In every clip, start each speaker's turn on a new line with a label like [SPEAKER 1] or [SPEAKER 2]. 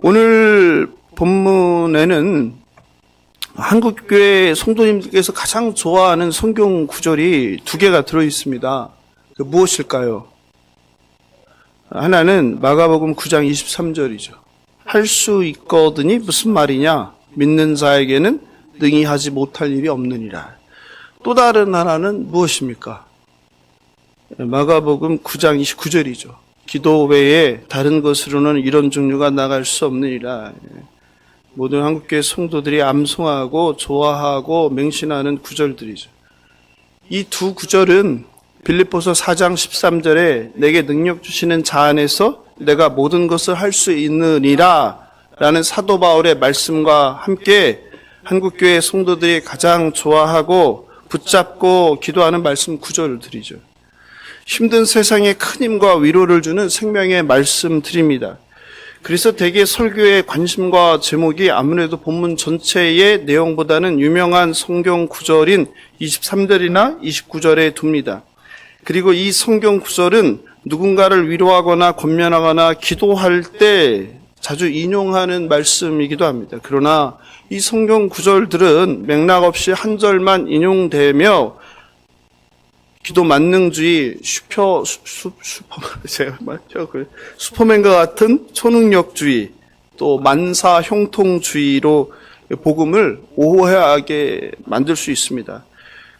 [SPEAKER 1] 오늘 본문에는 한국교회 성도님들께서 가장 좋아하는 성경 구절이 두 개가 들어있습니다. 무엇일까요? 하나는 마가복음 9장 23절이죠. 할 수 있거든이 무슨 말이냐? 믿는 자에게는 능히 하지 못할 일이 없느니라. 또 다른 하나는 무엇입니까? 마가복음 9장 29절이죠. 기도 외에 다른 것으로는 이런 종류가 나갈 수 없느니라. 모든 한국교회 성도들이 암송하고 좋아하고 맹신하는 구절들이죠. 이 두 구절은 빌립보서 4장 13절에 내게 능력 주시는 자 안에서 내가 모든 것을 할 수 있느니라 라는 사도 바울의 말씀과 함께 한국교회 성도들이 가장 좋아하고 붙잡고 기도하는 말씀 구절들이죠. 힘든 세상에 큰 힘과 위로를 주는 생명의 말씀들입니다. 그래서 대개 설교의 관심과 제목이 아무래도 본문 전체의 내용보다는 유명한 성경 구절인 23절이나 29절에 둡니다. 그리고 이 성경 구절은 누군가를 위로하거나 권면하거나 기도할 때 자주 인용하는 말씀이기도 합니다. 그러나 이 성경 구절들은 맥락 없이 한 절만 인용되며 기도 만능주의, 슈퍼맨과 같은 초능력주의, 또 만사 형통주의로 복음을 오해하게 만들 수 있습니다.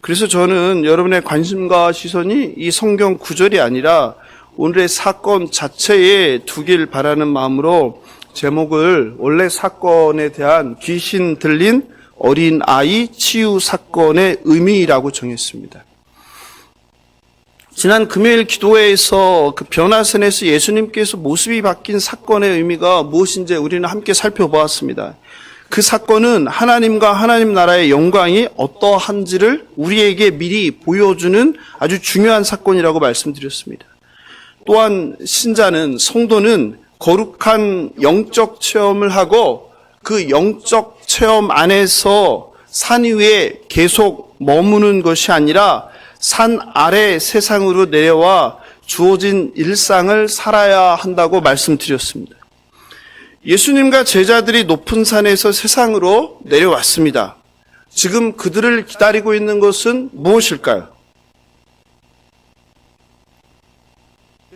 [SPEAKER 1] 그래서 저는 여러분의 관심과 시선이 이 성경 구절이 아니라 오늘의 사건 자체에 두길 바라는 마음으로 제목을 원래 사건에 대한 귀신 들린 어린 아이 치유 사건의 의미라고 정했습니다. 지난 금요일 기도회에서 그 변화선에서 예수님께서 모습이 바뀐 사건의 의미가 무엇인지 우리는 함께 살펴보았습니다. 그 사건은 하나님과 하나님 나라의 영광이 어떠한지를 우리에게 미리 보여주는 아주 중요한 사건이라고 말씀드렸습니다. 또한 신자는, 성도는 거룩한 영적 체험을 하고 그 영적 체험 안에서 산 위에 계속 머무는 것이 아니라 산 아래 세상으로 내려와 주어진 일상을 살아야 한다고 말씀드렸습니다. 예수님과 제자들이 높은 산에서 세상으로 내려왔습니다. 지금 그들을 기다리고 있는 것은 무엇일까요?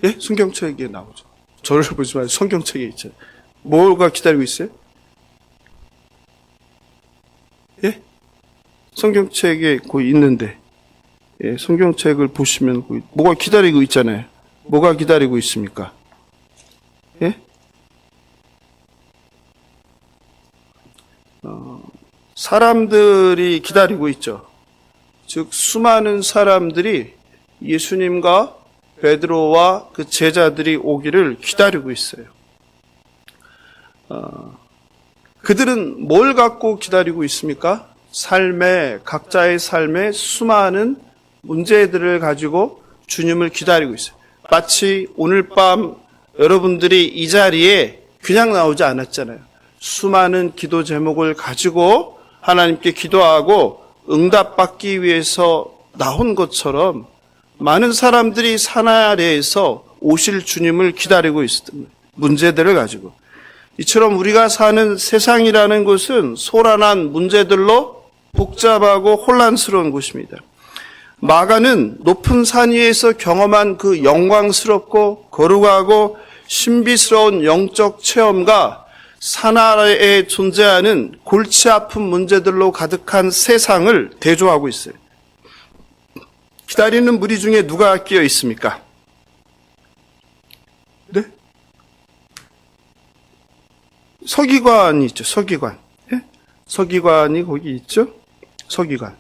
[SPEAKER 1] 예? 성경책에 나오죠. 저를 보지 마세요. 성경책에 있죠. 뭐가 기다리고 있어요? 예? 성경책에 거기 있는데, 예, 성경책을 보시면 뭐가 기다리고 있잖아요. 뭐가 기다리고 있습니까? 예? 사람들이 기다리고 있죠. 즉 수많은 사람들이 예수님과 베드로와 그 제자들이 오기를 기다리고 있어요. 그들은 뭘 갖고 기다리고 있습니까? 각자의 삶에 수많은 문제들을 가지고 주님을 기다리고 있어요. 마치 오늘 밤 여러분들이 이 자리에 그냥 나오지 않았잖아요. 수많은 기도 제목을 가지고 하나님께 기도하고 응답받기 위해서 나온 것처럼 많은 사람들이 산 아래에서 오실 주님을 기다리고 있습니다. 문제들을 가지고. 이처럼 우리가 사는 세상이라는 것은 소란한 문제들로 복잡하고 혼란스러운 곳입니다. 마가는 높은 산 위에서 경험한 그 영광스럽고 거룩하고 신비스러운 영적 체험과 산 아래에 존재하는 골치 아픈 문제들로 가득한 세상을 대조하고 있어요. 기다리는 무리 중에 누가 끼어 있습니까? 네? 서기관이 있죠. 서기관. 예? 서기관이 거기 있죠. 서기관.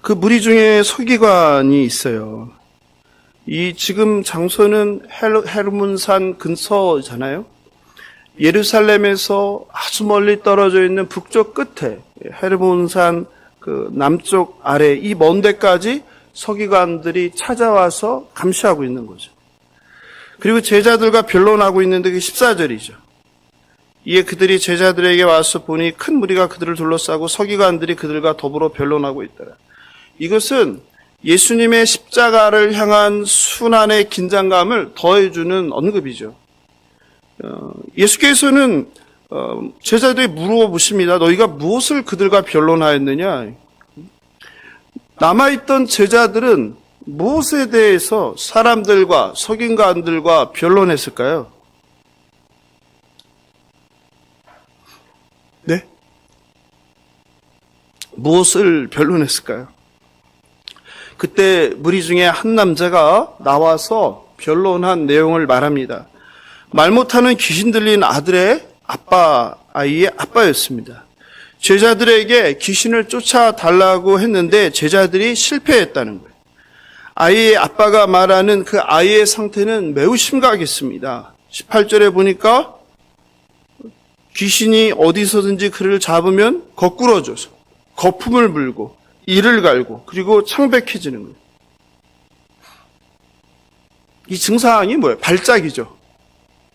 [SPEAKER 1] 그 무리 중에 서기관이 있어요. 이 지금 장소는 헤르몬산 근처잖아요. 예루살렘에서 아주 멀리 떨어져 있는 북쪽 끝에 헤르몬산 그 남쪽 아래 이 먼 데까지 서기관들이 찾아와서 감시하고 있는 거죠. 그리고 제자들과 변론하고 있는데 그게 14절이죠. 이에 그들이 제자들에게 와서 보니 큰 무리가 그들을 둘러싸고 서기관들이 그들과 더불어 변론하고 있더라. 이것은 예수님의 십자가를 향한 순환의 긴장감을 더해주는 언급이죠. 예수께서는 제자들이 물어보십니다. 너희가 무엇을 그들과 변론하였느냐? 남아있던 제자들은 무엇에 대해서 사람들과 서기관들과 변론했을까요? 네? 무엇을 변론했을까요? 그때 무리 중에 한 남자가 나와서 변론한 내용을 말합니다. 말 못하는 귀신 들린 아들의 아이의 아빠였습니다. 제자들에게 귀신을 쫓아달라고 했는데 제자들이 실패했다는 거예요. 아이의 아빠가 말하는 그 아이의 상태는 매우 심각했습니다. 18절에 보니까 귀신이 어디서든지 그를 잡으면 거꾸러져서 거품을 불고 이를 갈고 그리고 창백해지는 거예요. 이 증상이 뭐예요? 발작이죠.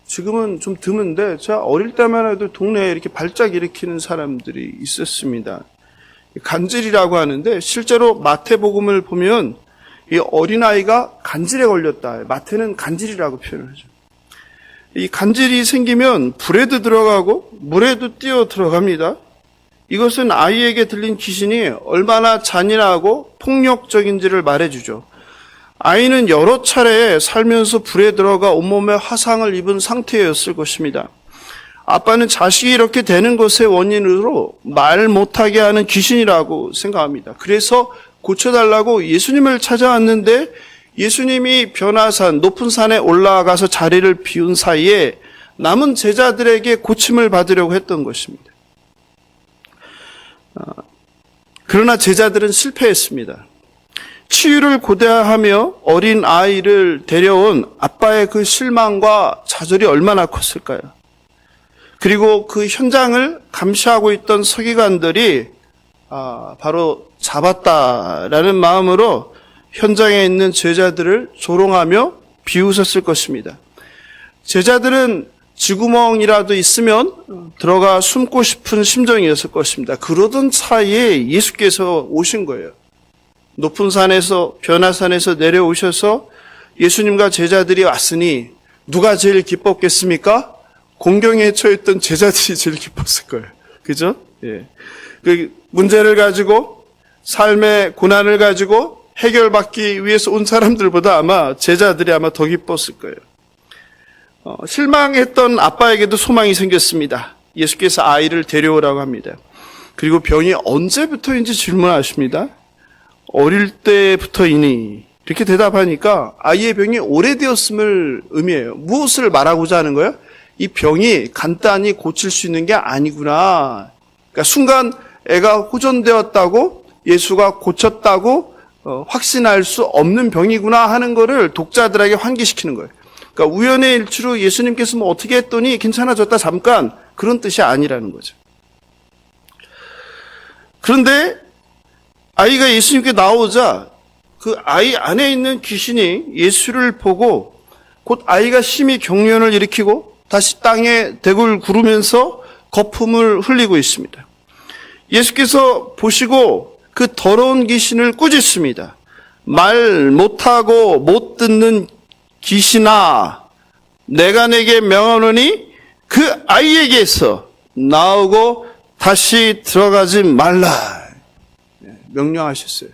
[SPEAKER 1] 지금은 좀 드문데 제가 어릴 때만 해도 동네에 이렇게 발작 일으키는 사람들이 있었습니다. 간질이라고 하는데 실제로 마태복음을 보면 이 어린아이가 간질에 걸렸다. 마태는 간질이라고 표현을 하죠. 이 간질이 생기면 불에도 들어가고 물에도 뛰어 들어갑니다. 이것은 아이에게 들린 귀신이 얼마나 잔인하고 폭력적인지를 말해주죠. 아이는 여러 차례 살면서 불에 들어가 온몸에 화상을 입은 상태였을 것입니다. 아빠는 자식이 이렇게 되는 것의 원인으로 말 못하게 하는 귀신이라고 생각합니다. 그래서 고쳐달라고 예수님을 찾아왔는데 예수님이 변화산, 높은 산에 올라가서 자리를 비운 사이에 남은 제자들에게 고침을 받으려고 했던 것입니다. 그러나 제자들은 실패했습니다. 치유를 고대하며 어린 아이를 데려온 아빠의 그 실망과 좌절이 얼마나 컸을까요? 그리고 그 현장을 감시하고 있던 서기관들이 바로 잡았다라는 마음으로 현장에 있는 제자들을 조롱하며 비웃었을 것입니다. 제자들은 쥐구멍이라도 있으면 들어가 숨고 싶은 심정이었을 것입니다. 그러던 사이에 예수께서 오신 거예요. 높은 산에서 변화산에서 내려오셔서 예수님과 제자들이 왔으니 누가 제일 기뻤겠습니까? 공경에 처했던 제자들이 제일 기뻤을 거예요. 그죠? 예. 그 문제를 가지고 삶의 고난을 가지고 해결받기 위해서 온 사람들보다 아마 제자들이 아마 더 기뻤을 거예요. 실망했던 아빠에게도 소망이 생겼습니다. 예수께서 아이를 데려오라고 합니다. 그리고 병이 언제부터인지 질문하십니다. 어릴 때부터이니 이렇게 대답하니까 아이의 병이 오래되었음을 의미해요. 무엇을 말하고자 하는 거예요? 이 병이 간단히 고칠 수 있는 게 아니구나. 그러니까 순간 애가 호전되었다고 예수가 고쳤다고 확신할 수 없는 병이구나 하는 거를 독자들에게 환기시키는 거예요. 그러니까 우연의 일치로 예수님께서 뭐 어떻게 했더니 괜찮아졌다 잠깐 그런 뜻이 아니라는 거죠. 그런데 아이가 예수님께 나오자 그 아이 안에 있는 귀신이 예수를 보고 곧 아이가 심히 경련을 일으키고 다시 땅에 대굴 구르면서 거품을 흘리고 있습니다. 예수께서 보시고 그 더러운 귀신을 꾸짖습니다. 말 못하고 못 듣는 귀신아, 내가 내게 명하노니 그 아이에게서 나오고 다시 들어가지 말라. 명령하셨어요.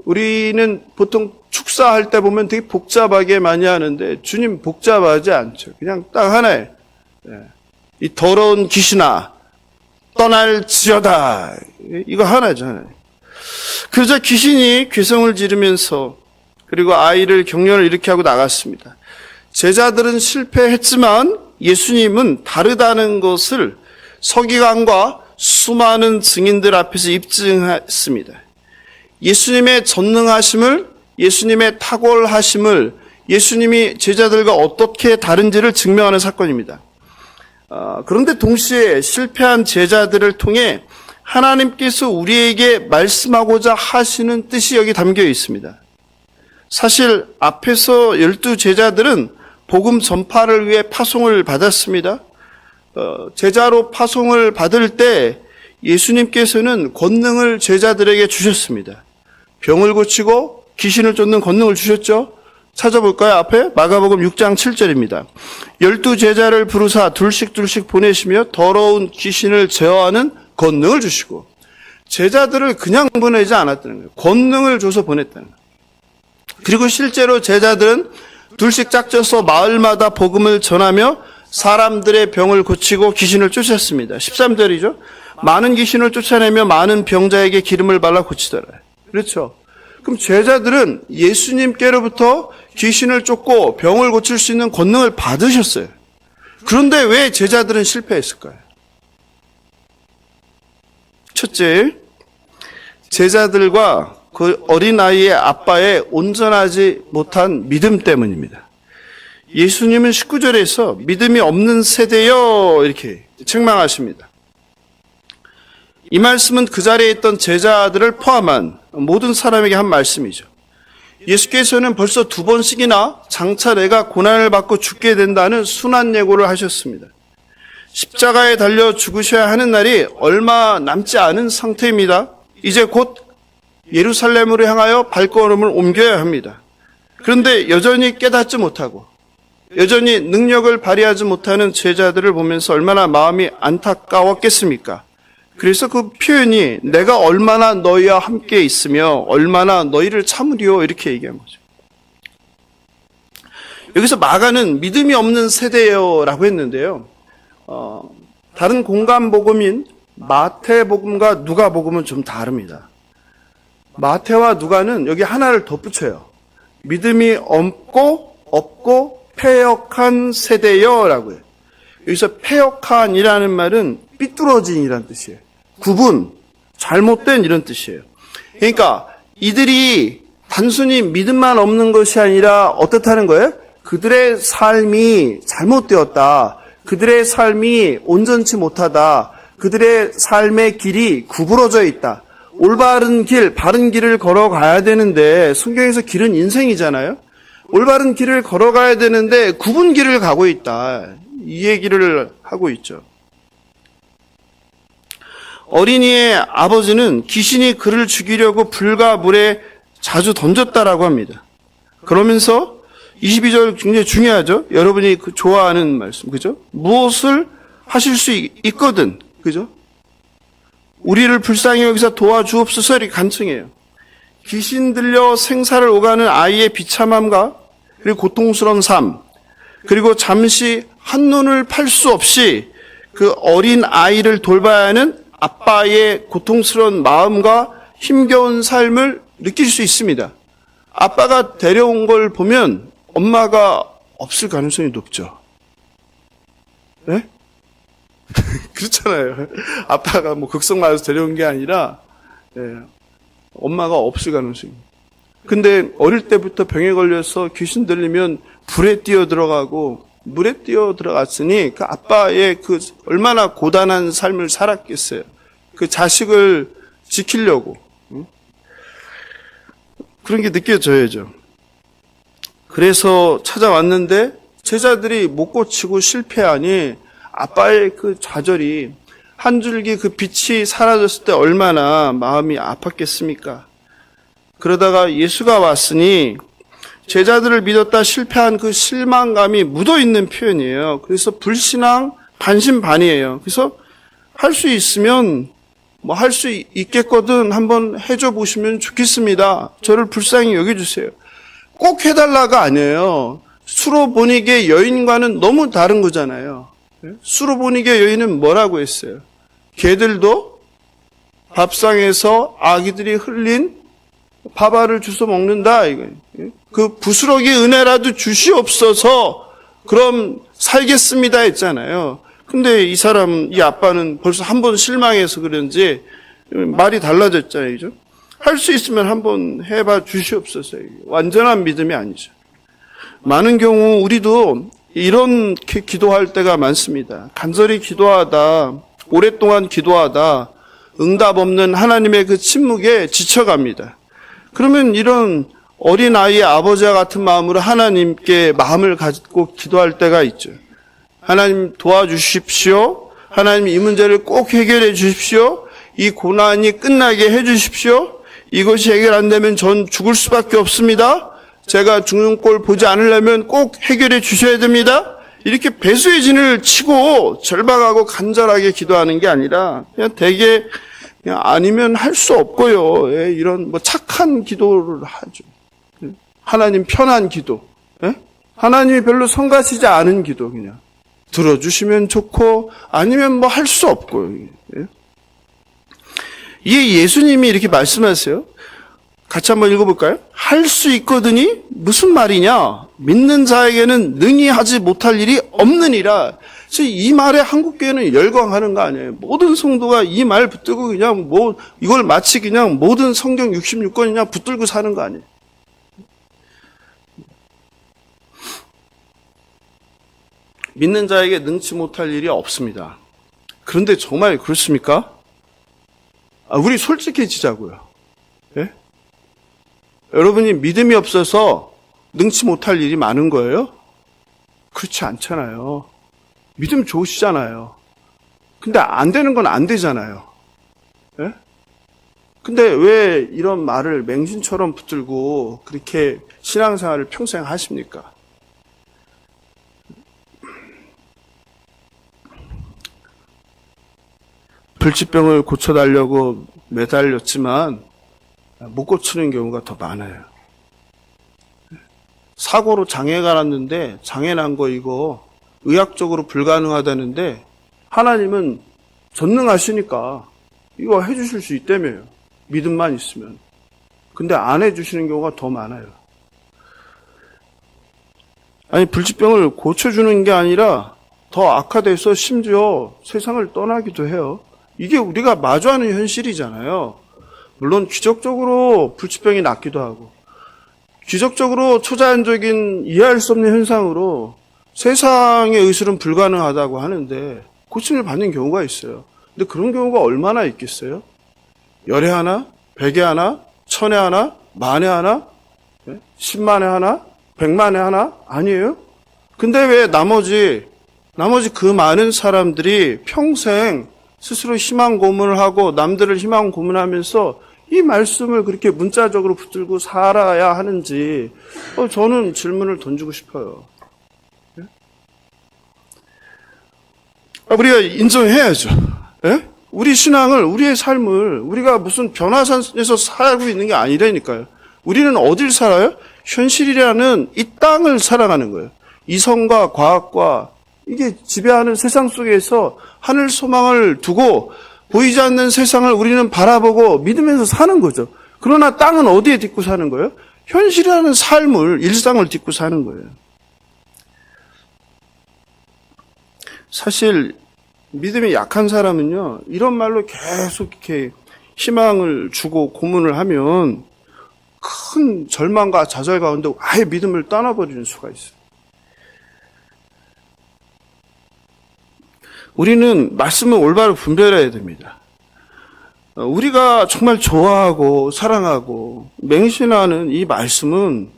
[SPEAKER 1] 우리는 보통 축사할 때 보면 되게 복잡하게 많이 하는데 주님 복잡하지 않죠. 그냥 딱 하나에 이 더러운 귀신아 떠날지어다. 이거 하나잖아요. 그러자 귀신이 괴성을 지르면서 그리고 아이를 경련을 일으키게 하고 나갔습니다. 제자들은 실패했지만 예수님은 다르다는 것을 서기관과 수많은 증인들 앞에서 입증했습니다. 예수님의 전능하심을, 예수님의 탁월하심을, 예수님이 제자들과 어떻게 다른지를 증명하는 사건입니다. 그런데 동시에 실패한 제자들을 통해 하나님께서 우리에게 말씀하고자 하시는 뜻이 여기 담겨 있습니다. 사실 앞에서 12제자들은 복음 전파를 위해 파송을 받았습니다. 제자로 파송을 받을 때 예수님께서는 권능을 제자들에게 주셨습니다. 병을 고치고 귀신을 쫓는 권능을 주셨죠. 찾아볼까요? 앞에 마가복음 6장 7절입니다. 12 제자를 부르사 둘씩 보내시며 더러운 귀신을 제어하는 권능을 주시고, 제자들을 그냥 보내지 않았다는 거예요. 권능을 줘서 보냈다는 거예요. 그리고 실제로 제자들은 둘씩 짝져서 마을마다 복음을 전하며 사람들의 병을 고치고 귀신을 쫓았습니다. 13절이죠. 많은 귀신을 쫓아내며 많은 병자에게 기름을 발라 고치더라. 그렇죠. 그럼 제자들은 예수님께로부터 귀신을 쫓고 병을 고칠 수 있는 권능을 받으셨어요. 그런데 왜 제자들은 실패했을까요? 첫째, 제자들과 그 어린아이의 아빠의 온전하지 못한 믿음 때문입니다. 예수님은 19절에서 믿음이 없는 세대여 이렇게 책망하십니다. 이 말씀은 그 자리에 있던 제자들을 포함한 모든 사람에게 한 말씀이죠. 예수께서는 벌써 2번씩이나 장차 내가 고난을 받고 죽게 된다는 순한 예고를 하셨습니다. 십자가에 달려 죽으셔야 하는 날이 얼마 남지 않은 상태입니다. 이제 곧 예루살렘으로 향하여 발걸음을 옮겨야 합니다. 그런데 여전히 깨닫지 못하고 여전히 능력을 발휘하지 못하는 제자들을 보면서 얼마나 마음이 안타까웠겠습니까? 그래서 그 표현이 내가 얼마나 너희와 함께 있으며 얼마나 너희를 참으리요 이렇게 얘기한 거죠. 여기서 마가는 믿음이 없는 세대요라고 했는데요. 다른 공간복음인 마태복음과 누가복음은 좀 다릅니다. 마태와 누가는 여기 하나를 덧붙여요. 믿음이 없고 패역한 세대요라고 해요. 여기서 패역한이라는 말은 삐뚤어진이라는 뜻이에요. 구분, 잘못된 이런 뜻이에요. 그러니까 이들이 단순히 믿음만 없는 것이 아니라 어떻다는 거예요? 그들의 삶이 잘못되었다. 그들의 삶이 온전치 못하다. 그들의 삶의 길이 구부러져 있다. 올바른 길, 바른 길을 걸어가야 되는데 성경에서 길은 인생이잖아요. 올바른 길을 걸어가야 되는데 굽은 길을 가고 있다. 이 얘기를 하고 있죠. 어린이의 아버지는 귀신이 그를 죽이려고 불과 물에 자주 던졌다라고 합니다. 그러면서 22절 굉장히 중요하죠. 여러분이 좋아하는 말씀, 그죠? 무엇을 하실 수 있거든, 그죠? 우리를 불쌍히 여기서 도와주옵소서 이렇게 간청해요. 귀신 들려 생사를 오가는 아이의 비참함과 그리고 고통스러운 삶, 그리고 잠시 한눈을 팔 수 없이 그 어린 아이를 돌봐야 하는 아빠의 고통스러운 마음과 힘겨운 삶을 느낄 수 있습니다. 아빠가 데려온 걸 보면 엄마가 없을 가능성이 높죠. 네? 그렇잖아요. 아빠가 뭐 극성 맞아서 데려온 게 아니라 엄마가 없을 가능성이. 근데 어릴 때부터 병에 걸려서 귀신 들리면 불에 뛰어 들어가고 물에 뛰어 들어갔으니 그 아빠의 그 얼마나 고단한 삶을 살았겠어요. 그 자식을 지키려고. 그런 게 느껴져야죠. 그래서 찾아왔는데 제자들이 못 고치고 실패하니 아빠의 그 좌절이 한 줄기 그 빛이 사라졌을 때 얼마나 마음이 아팠겠습니까? 그러다가 예수가 왔으니 제자들을 믿었다 실패한 그 실망감이 묻어있는 표현이에요. 그래서 불신앙 반신반의예요. 그래서 할 수 있으면 뭐 할 수 있겠거든 한번 해줘 보시면 좋겠습니다. 저를 불쌍히 여겨주세요. 꼭 해달라가 아니에요. 수로보니게 여인과는 너무 다른 거잖아요. 수로보니게 여인은 뭐라고 했어요? 개들도 밥상에서 아기들이 흘린 밥알을 주워 먹는다. 그 부스러기 은혜라도 주시옵소서 그럼 살겠습니다 했잖아요. 근데 이 사람, 이 아빠는 벌써 한 번 실망해서 그런지 말이 달라졌잖아요. 그죠? 할 수 있으면 한번 해봐 주시옵소서. 완전한 믿음이 아니죠. 많은 경우 우리도 이렇게 기도할 때가 많습니다. 간절히 기도하다, 오랫동안 기도하다, 응답 없는 하나님의 그 침묵에 지쳐갑니다. 그러면 이런 어린아이의 아버지와 같은 마음으로 하나님께 마음을 갖고 기도할 때가 있죠. 하나님 도와주십시오. 하나님 이 문제를 꼭 해결해 주십시오. 이 고난이 끝나게 해 주십시오. 이것이 해결 안 되면 전 죽을 수밖에 없습니다. 제가 죽는 꼴 보지 않으려면 꼭 해결해 주셔야 됩니다. 이렇게 배수의 진을 치고 절박하고 간절하게 기도하는 게 아니라 그냥 되게 그냥 아니면 할 수 없고요. 예, 이런 뭐 착한 기도를 하죠. 하나님 편한 기도. 예? 하나님이 별로 성가시지 않은 기도 그냥 들어주시면 좋고 아니면 뭐 할 수 없고요. 예? 이게 예수님이 이렇게 말씀하세요. 같이 한번 읽어볼까요? 할 수 있거든이 무슨 말이냐? 믿는 자에게는 능히 하지 못할 일이 없느니라. 그래서 이 말에 한국교회는 열광하는 거 아니에요. 모든 성도가 이 말 붙들고 그냥 뭐 이걸 마치 그냥 모든 성경 66권이냐 그냥 붙들고 사는 거 아니에요. 믿는 자에게 능치 못할 일이 없습니다. 그런데 정말 그렇습니까? 우리 솔직해지자고요. 예? 여러분이 믿음이 없어서 능치 못할 일이 많은 거예요? 그렇지 않잖아요. 믿음 좋으시잖아요. 근데 안 되는 건 안 되잖아요. 예? 근데 왜 이런 말을 맹신처럼 붙들고 그렇게 신앙생활을 평생 하십니까? 불치병을 고쳐달라고 매달렸지만 못 고치는 경우가 더 많아요. 사고로 장애가 났는데 장애 난 거 이거 의학적으로 불가능하다는데 하나님은 전능하시니까 이거 해주실 수 있다며요. 믿음만 있으면. 근데 안 해주시는 경우가 더 많아요. 아니 불치병을 고쳐주는 게 아니라 더 악화돼서 심지어 세상을 떠나기도 해요. 이게 우리가 마주하는 현실이잖아요. 물론 기적적으로 불치병이 낫기도 하고 기적적으로 초자연적인 이해할 수 없는 현상으로 세상의 의술은 불가능하다고 하는데 고침을 받는 경우가 있어요. 근데 그런 경우가 얼마나 있겠어요? 열에 하나? 100에 하나? 1000에 하나? 만에 하나? 10만에 하나? 100만에 하나? 아니에요? 근데 왜 나머지 그 많은 사람들이 평생 스스로 희망 고문을 하고 남들을 희망 고문하면서 이 말씀을 그렇게 문자적으로 붙들고 살아야 하는지 저는 질문을 던지고 싶어요. 우리가 인정해야죠. 예? 우리 신앙을, 우리의 삶을 우리가 무슨 변화산에서 살고 있는 게 아니라니까요. 우리는 어딜 살아요? 현실이라는 이 땅을 살아가는 거예요. 이성과 과학과 이게 지배하는 세상 속에서 하늘 소망을 두고 보이지 않는 세상을 우리는 바라보고 믿으면서 사는 거죠. 그러나 땅은 어디에 딛고 사는 거예요? 현실이라는 삶을, 일상을 딛고 사는 거예요. 사실 믿음이 약한 사람은요, 이런 말로 계속 이렇게 희망을 주고 고문을 하면 큰 절망과 좌절 가운데 아예 믿음을 떠나버리는 수가 있어요. 우리는 말씀을 올바로 분별해야 됩니다. 우리가 정말 좋아하고 사랑하고 맹신하는 이 말씀은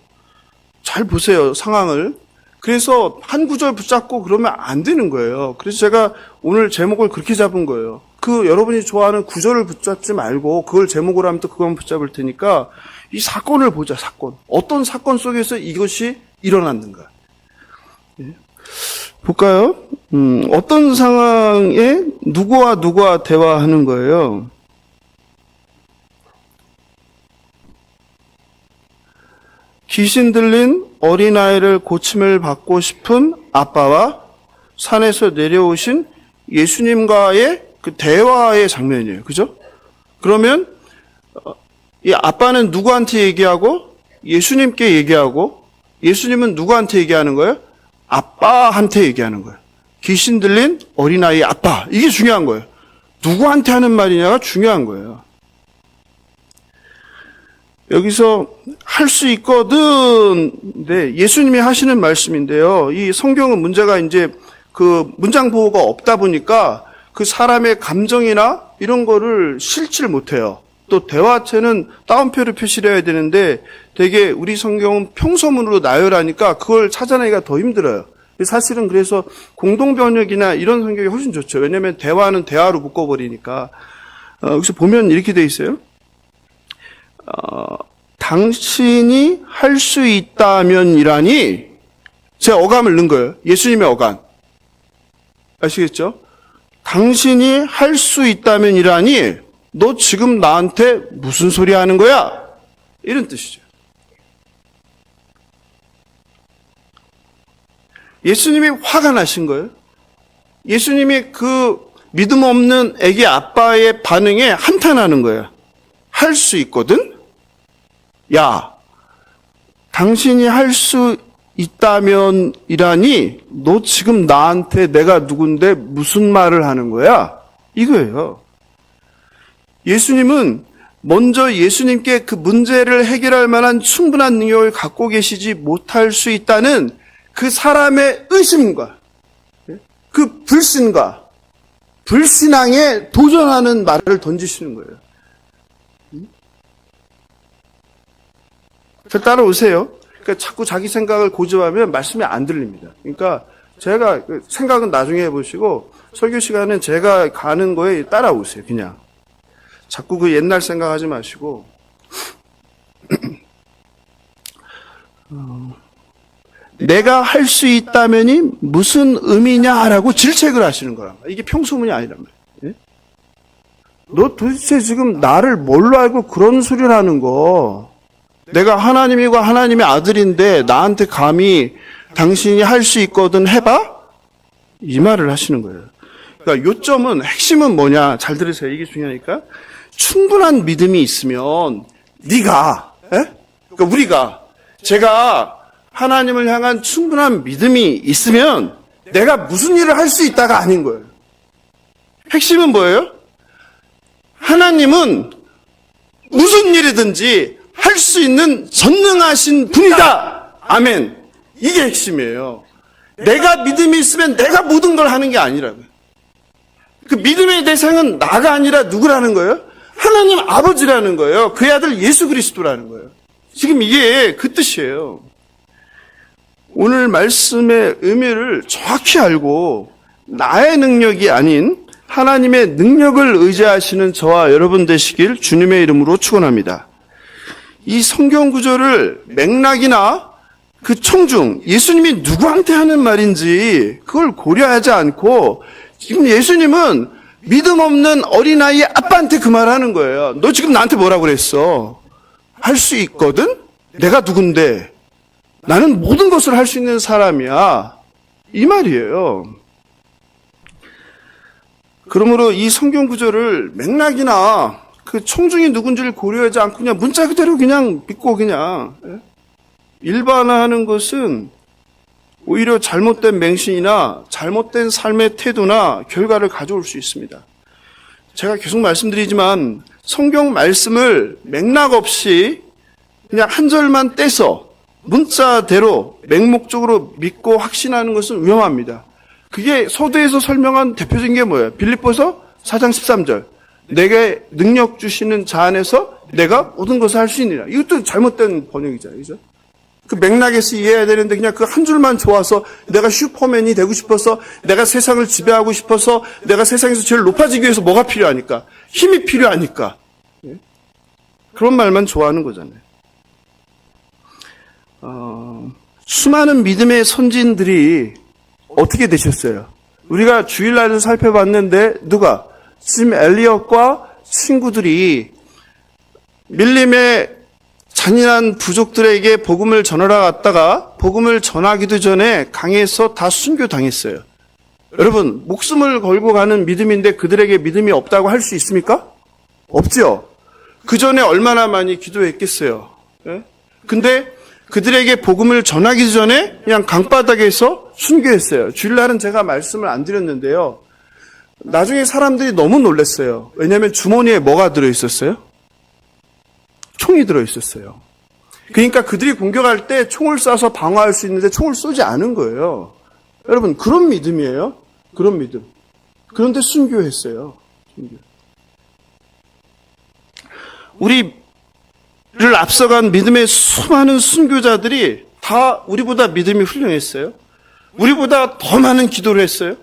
[SPEAKER 1] 잘 보세요, 상황을. 그래서 한 구절 붙잡고 그러면 안 되는 거예요. 그래서 제가 오늘 제목을 그렇게 잡은 거예요. 그 여러분이 좋아하는 구절을 붙잡지 말고 그걸 제목으로 하면 또 그건 붙잡을 테니까 이 사건을 보자, 사건. 어떤 사건 속에서 이것이 일어났는가. 예. 볼까요? 어떤 상황에 누구와 대화하는 거예요? 귀신 들린 어린아이를 고침을 받고 싶은 아빠와 산에서 내려오신 예수님과의 그 대화의 장면이에요. 그죠? 그러면 이 아빠는 누구한테 얘기하고 예수님께 얘기하고 예수님은 누구한테 얘기하는 거예요? 아빠한테 얘기하는 거예요. 귀신 들린 어린아이 아빠. 이게 중요한 거예요. 누구한테 하는 말이냐가 중요한 거예요. 여기서 할 수 있거든. 네, 예수님이 하시는 말씀인데요. 이 성경은 문제가 이제 그 문장 보호가 없다 보니까 그 사람의 감정이나 이런 거를 실지를 못해요. 또 대화체는 따옴표를 표시를 해야 되는데 되게 우리 성경은 평서문으로 나열하니까 그걸 찾아내기가 더 힘들어요. 사실은 그래서 공동번역이나 이런 성경이 훨씬 좋죠. 왜냐하면 대화는 대화로 묶어버리니까. 여기서 보면 이렇게 돼 있어요. 당신이 할 수 있다면이라니, 제 어감을 넣은 거예요. 예수님의 어감. 아시겠죠? 당신이 할 수 있다면이라니, 너 지금 나한테 무슨 소리 하는 거야? 이런 뜻이죠. 예수님이 화가 나신 거예요. 예수님이 그 믿음 없는 애기 아빠의 반응에 한탄하는 거예요. 할 수 있거든? 야, 당신이 할 수 있다면이라니, 너 지금 나한테 내가 누군데 무슨 말을 하는 거야? 이거예요. 예수님은 먼저 예수님께 그 문제를 해결할 만한 충분한 능력을 갖고 계시지 못할 수 있다는 그 사람의 의심과 그 불신과 불신앙에 도전하는 말을 던지시는 거예요. 저 따라오세요. 그러니까 자꾸 자기 생각을 고집하면 말씀이 안 들립니다. 그러니까 제가 생각은 나중에 해보시고 설교 시간은 제가 가는 거에 따라오세요. 그냥 자꾸 그 옛날 생각하지 마시고 내가 할 수 있다면이 무슨 의미냐라고 질책을 하시는 거란 말이에요. 이게 평소문이 아니란 말이에요. 너 도대체 지금 나를 뭘로 알고 그런 소리를 하는 거? 내가 하나님이고 하나님의 아들인데 나한테 감히 당신이 할 수 있거든 해봐? 이 말을 하시는 거예요. 그러니까 요점은, 핵심은 뭐냐? 잘 들으세요. 이게 중요하니까. 충분한 믿음이 있으면 네가, 그러니까 우리가, 제가 하나님을 향한 충분한 믿음이 있으면 내가 무슨 일을 할 수 있다가 아닌 거예요. 핵심은 뭐예요? 하나님은 무슨 일이든지 할 수 있는 전능하신 분이다. 아멘. 이게 핵심이에요. 내가 믿음이 있으면 내가 모든 걸 하는 게 아니라고요. 그 믿음의 대상은 나가 아니라 누구라는 거예요? 하나님 아버지라는 거예요. 그의 아들 예수 그리스도라는 거예요. 지금 이게 그 뜻이에요. 오늘 말씀의 의미를 정확히 알고 나의 능력이 아닌 하나님의 능력을 의지하시는 저와 여러분 되시길 주님의 이름으로 축원합니다. 이 성경 구절을 맥락이나 그 청중, 예수님이 누구한테 하는 말인지 그걸 고려하지 않고 지금 예수님은 믿음 없는 어린아이 아빠한테 그 말 하는 거예요. 너 지금 나한테 뭐라고 그랬어? 할 수 있거든? 내가 누군데? 나는 모든 것을 할 수 있는 사람이야. 이 말이에요. 그러므로 이 성경 구절을 맥락이나 그 청중이 누군지를 고려하지 않고 그냥 문자 그대로 그냥 믿고 그냥 일반화하는 것은 오히려 잘못된 맹신이나 잘못된 삶의 태도나 결과를 가져올 수 있습니다. 제가 계속 말씀드리지만 성경 말씀을 맥락 없이 그냥 한 절만 떼서 문자대로 맹목적으로 믿고 확신하는 것은 위험합니다. 그게 서두에서 설명한 대표적인 게 뭐예요? 빌립보서 4장 13절. 내게 능력 주시는 자 안에서 내가 모든 것을 할 수 있느니라. 이것도 잘못된 번역이잖아요. 그죠? 그 맥락에서 이해해야 되는데 그냥 그 한 줄만 좋아서 내가 슈퍼맨이 되고 싶어서 내가 세상을 지배하고 싶어서 내가 세상에서 제일 높아지기 위해서 뭐가 필요하니까 힘이 필요하니까 그런 말만 좋아하는 거잖아요. 수많은 믿음의 선진들이 어떻게 되셨어요? 우리가 주일날을 살펴봤는데 누가? 짐 엘리엇과 친구들이 밀림의 잔인한 부족들에게 복음을 전하러 갔다가 복음을 전하기도 전에 강에서 다 순교당했어요. 여러분, 목숨을 걸고 가는 믿음인데 그들에게 믿음이 없다고 할 수 있습니까? 없죠. 그 전에 얼마나 많이 기도했겠어요. 근데 그들에게 복음을 전하기 전에 그냥 강바닥에서 순교했어요. 주일날은 제가 말씀을 안 드렸는데요. 나중에 사람들이 너무 놀랐어요. 왜냐하면 주머니에 뭐가 들어있었어요? 총이 들어있었어요. 그러니까 그들이 공격할 때 총을 쏴서 방어할 수 있는데 총을 쏘지 않은 거예요. 여러분, 그런 믿음이에요. 그런 믿음. 그런데 순교했어요. 순교. 우리를 앞서간 믿음의 수많은 순교자들이 다 우리보다 믿음이 훌륭했어요. 우리보다 더 많은 기도를 했어요.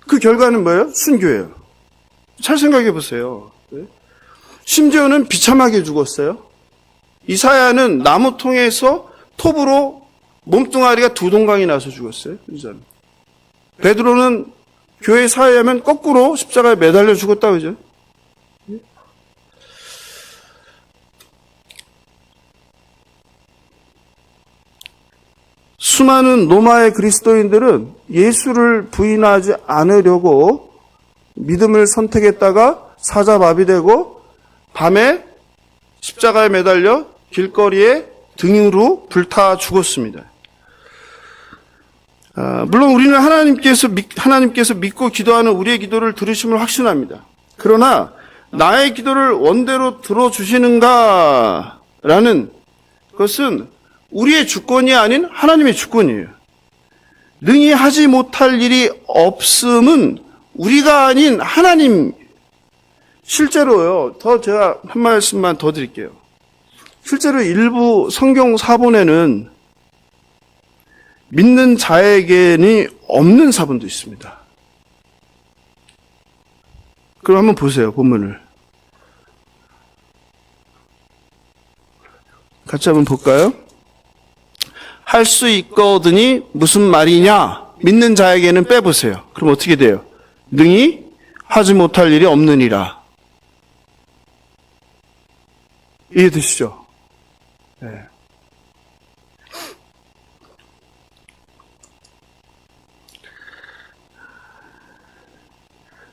[SPEAKER 1] 그 결과는 뭐예요? 순교예요. 잘 생각해 보세요. 심지어는 비참하게 죽었어요. 이사야는 나무통에서 톱으로 몸뚱아리가 두 동강이 나서 죽었어요. 베드로는 교회 사회하면 거꾸로 십자가에 매달려 죽었다 그죠? 수많은 로마의 그리스도인들은 예수를 부인하지 않으려고 믿음을 선택했다가 사자마비되고 밤에 십자가에 매달려 길거리에 등으로 불타 죽었습니다. 물론 우리는 하나님께서 믿고 기도하는 우리의 기도를 들으심을 확신합니다. 그러나 나의 기도를 원대로 들어주시는가라는 것은 우리의 주권이 아닌 하나님의 주권이에요. 능히 하지 못할 일이 없음은 우리가 아닌 하나님. 실제로요, 제가 한 말씀만 더 드릴게요. 실제로 일부 성경 사본에는 믿는 자에게는 없는 사본도 있습니다. 그럼 한번 보세요, 본문을. 같이 한번 볼까요? 할 수 있거든이 무슨 말이냐? 믿는 자에게는 빼보세요. 그럼 어떻게 돼요? 능히 하지 못할 일이 없느니라. 이해되시죠? 네.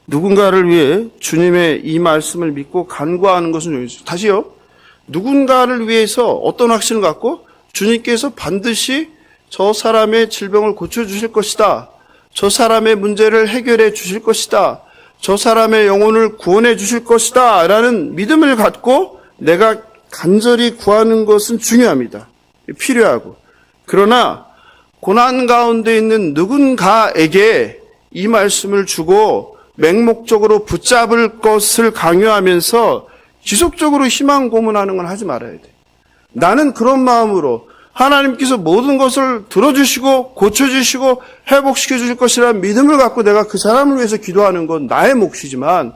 [SPEAKER 1] 누군가를 위해 주님의 이 말씀을 믿고 간구하는 것은 중요해요. 다시요. 누군가를 위해서 어떤 확신을 갖고 주님께서 반드시 저 사람의 질병을 고쳐주실 것이다. 저 사람의 문제를 해결해 주실 것이다. 저 사람의 영혼을 구원해 주실 것이다. 라는 믿음을 갖고 내가 간절히 구하는 것은 중요합니다. 필요하고. 그러나 고난 가운데 있는 누군가에게 이 말씀을 주고 맹목적으로 붙잡을 것을 강요하면서 지속적으로 희망 고문하는 건 하지 말아야 돼. 나는 그런 마음으로 하나님께서 모든 것을 들어주시고 고쳐주시고 회복시켜 주실 것이라는 믿음을 갖고 내가 그 사람을 위해서 기도하는 건 나의 몫이지만